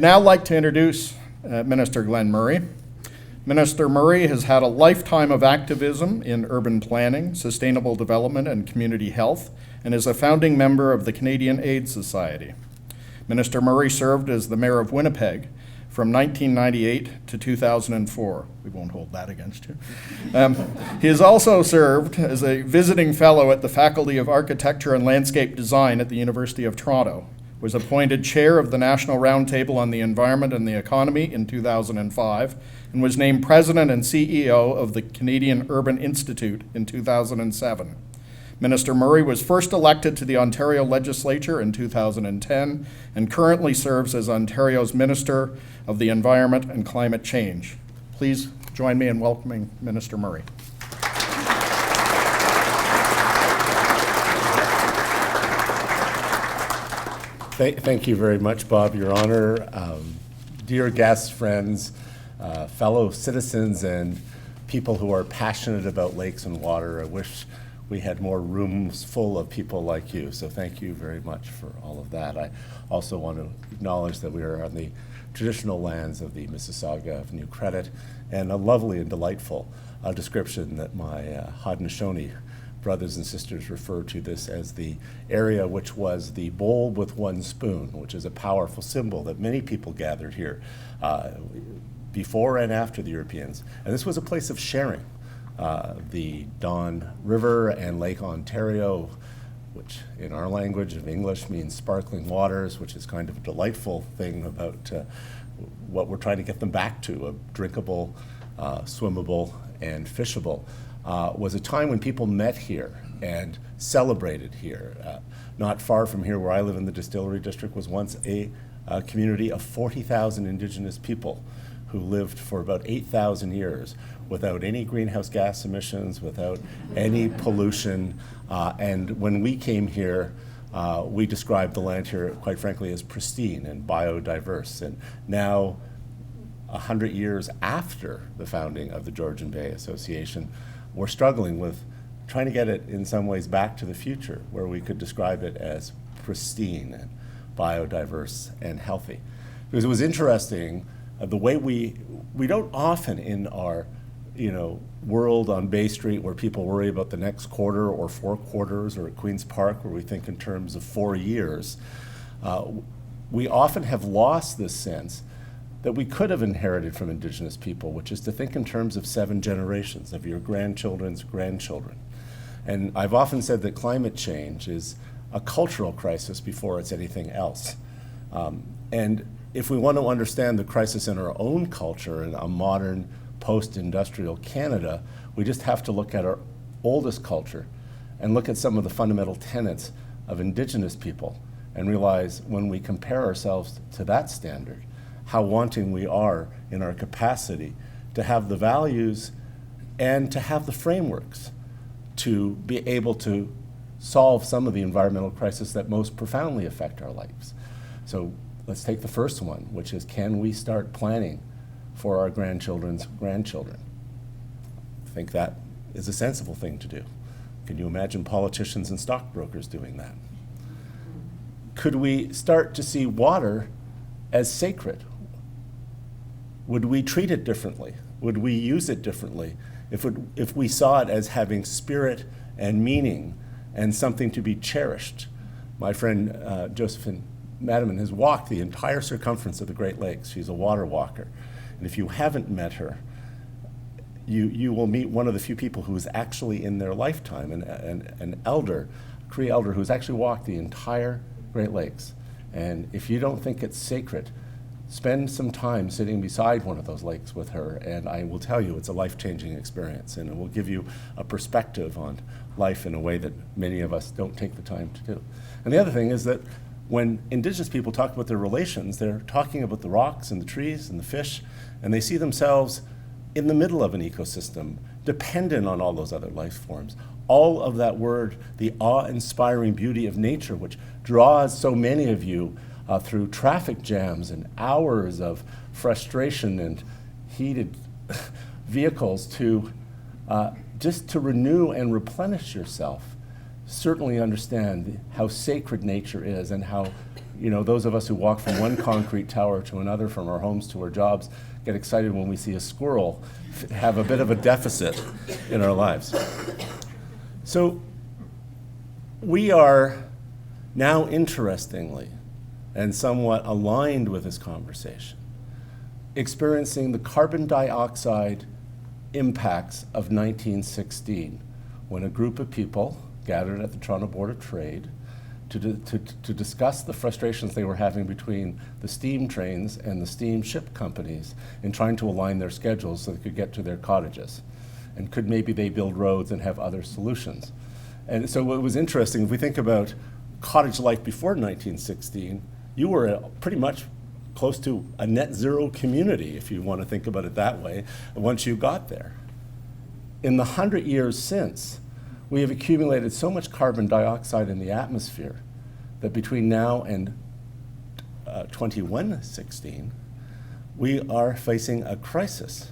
Now I'd like to introduce Minister Glen Murray. Minister Murray has had a lifetime of activism in urban planning, sustainable development, and community health, and is a founding member of the Canadian AIDS Society. Minister Murray served as the Mayor of Winnipeg from 1998 to 2004. We won't hold that against you. He has also served as a visiting fellow at the Faculty of Architecture and Landscape Design at the University of Toronto, was appointed chair of the National Roundtable on the Environment and the Economy in 2005, and was named president and CEO of the Canadian Urban Institute in 2007. Minister Murray was first elected to the Ontario Legislature in 2010 and currently serves as Ontario's Minister of the Environment and Climate Change. Please join me in welcoming Minister Murray. Thank you very much, Bob, Your Honor. Dear guests, friends, fellow citizens, and people who are passionate about lakes and water, I wish we had more rooms full of people like you, so thank you very much for all of that. I also want to acknowledge that we are on the traditional lands of the Mississauga of New Credit, and a lovely and delightful description that my Haudenosaunee brothers and sisters refer to this as the area which was the bowl with one spoon, which is a powerful symbol that many people gathered here before and after the Europeans. And this was a place of sharing. The Don River and Lake Ontario, which in our language of English means sparkling waters, which is kind of a delightful thing about what we're trying to get them back to, a drinkable, swimmable, and fishable, was a time when people met here and celebrated here. Not far from here, where I live in the Distillery District, was once a community of 40,000 Indigenous people who lived for about 8,000 years without any greenhouse gas emissions, without any pollution. And when we came here, we described the land here, quite frankly, as pristine and biodiverse. And now, 100 years after the founding of the Georgian Bay Association, we're struggling with trying to get it in some ways back to the future, where we could describe it as pristine and biodiverse and healthy. Because it was interesting, the way we don't often in our world on Bay Street, where people worry about the next quarter or 4 quarters, or at Queen's Park, where we think in terms of 4 years, we often have lost this sense that we could have inherited from Indigenous people, which is to think in terms of 7 generations, of your grandchildren's grandchildren. And I've often said that climate change is a cultural crisis before it's anything else. And if we want to understand the crisis in our own culture in a modern post-industrial Canada, we just have to look at our oldest culture and look at some of the fundamental tenets of Indigenous people and realize when we compare ourselves to that standard, how wanting we are in our capacity to have the values and to have the frameworks to be able to solve some of the environmental crises that most profoundly affect our lives. So let's take the first one, which is, can we start planning for our grandchildren's grandchildren? I think that is a sensible thing to do. Can you imagine politicians and stockbrokers doing that? Could we start to see water as sacred? Would we treat it differently? Would we use it differently if we saw it as having spirit and meaning and something to be cherished? My friend Josephine Madaman has walked the entire circumference of the Great Lakes. She's a water walker. And if you haven't met her, you will meet one of the few people who is actually in their lifetime, an elder, a Cree elder, who's actually walked the entire Great Lakes. And if you don't think it's sacred, spend some time sitting beside one of those lakes with her, and I will tell you it's a life-changing experience, and it will give you a perspective on life in a way that many of us don't take the time to do. And the other thing is that when Indigenous people talk about their relations, they're talking about the rocks and the trees and the fish, and they see themselves in the middle of an ecosystem, dependent on all those other life forms. All of that word, the awe-inspiring beauty of nature, which draws so many of you through traffic jams and hours of frustration and heated vehicles to just to renew and replenish yourself. Certainly understand how sacred nature is and how You know, those of us who walk from one concrete tower to another, from our homes to our jobs, get excited when we see a squirrel have a bit of a deficit in our lives. So we are now, interestingly, and somewhat aligned with this conversation, experiencing the carbon dioxide impacts of 1916, when a group of people gathered at the Toronto Board of Trade to discuss the frustrations they were having between the steam trains and the steamship companies in trying to align their schedules so they could get to their cottages. And could maybe they build roads and have other solutions? And so what was interesting, if we think about cottage life before 1916, you were pretty much close to a net zero community, if you want to think about it that way, once you got there. In the 100 years since, we have accumulated so much carbon dioxide in the atmosphere that between now and 2116, we are facing a crisis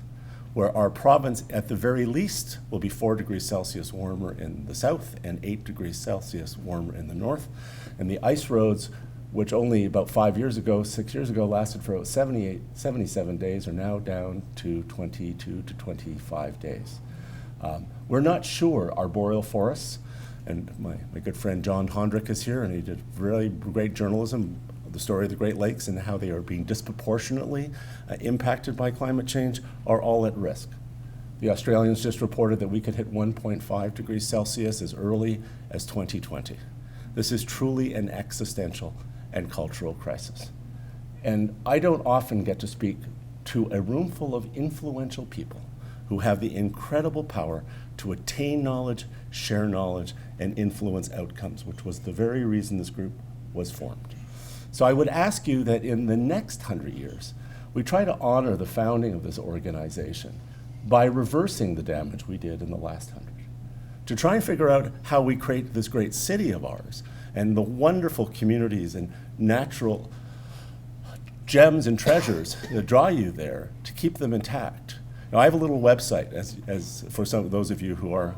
where our province, at the very least, will be 4 degrees Celsius warmer in the south and 8 degrees Celsius warmer in the north. And the ice roads, which only about 6 years ago, lasted for about 77 days, are now down to 22 to 25 days. We're not sure our boreal forests, and my good friend John Hondrick is here, and he did really great journalism, the story of the Great Lakes and how they are being disproportionately impacted by climate change, are all at risk. The Australians just reported that we could hit 1.5 degrees Celsius as early as 2020. This is truly an existential and cultural crisis. And I don't often get to speak to a room full of influential people who have the incredible power to attain knowledge, share knowledge, and influence outcomes, which was the very reason this group was formed. So I would ask you that in the next 100 years, we try to honor the founding of this organization by reversing the damage we did in the last 100, to try and figure out how we create this great city of ours and the wonderful communities and natural gems and treasures that draw you there, to keep them intact. Now, I have a little website, as for some of those of you for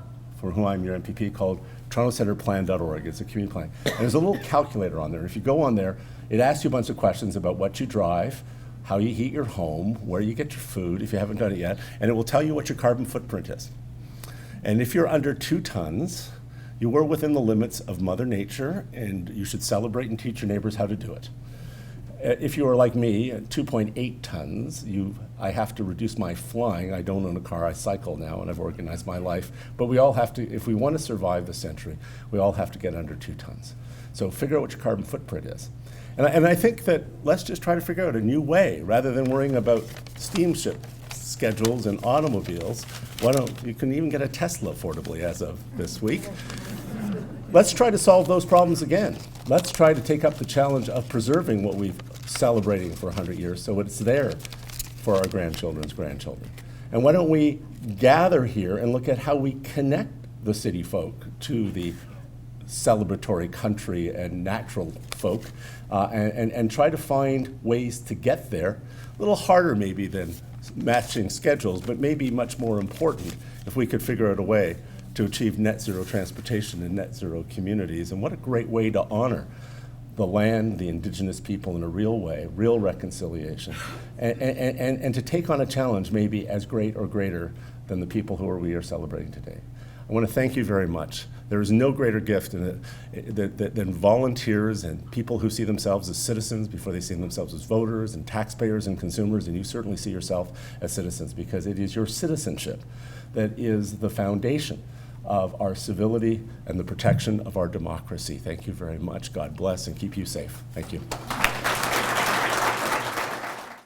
whom I'm your MPP, called torontocenterplan.org. It's a community plan. And there's a little calculator on there. If you go on there, it asks you a bunch of questions about what you drive, how you heat your home, where you get your food, if you haven't done it yet, and it will tell you what your carbon footprint is. And if you're under 2 tons, you are within the limits of Mother Nature, and you should celebrate and teach your neighbors how to do it. If you are like me, at 2.8 tons, I have to reduce my flying. I don't own a car, I cycle now, and I've organized my life. But we all have to, if we want to survive the century, we all have to get under 2 tons. So figure out what your carbon footprint is. And I think that let's just try to figure out a new way, rather than worrying about steamship schedules and automobiles. You can even get a Tesla affordably as of this week. Let's try to solve those problems again. Let's try to take up the challenge of preserving what we've celebrating for 100 years so it's there for our grandchildren's grandchildren. And why don't we gather here and look at how we connect the city folk to the celebratory country and natural folk, and try to find ways to get there. A little harder maybe than matching schedules, but maybe much more important if we could figure out a way to achieve net zero transportation and net zero communities. And what a great way to honor the land, the Indigenous people in a real way, real reconciliation, and to take on a challenge maybe as great or greater than the people we are celebrating today. I want to thank you very much. There is no greater gift than volunteers and people who see themselves as citizens before they see themselves as voters and taxpayers and consumers, and you certainly see yourself as citizens, because it is your citizenship that is the foundation of our civility and the protection of our democracy. Thank you very much. God bless and keep you safe. Thank you.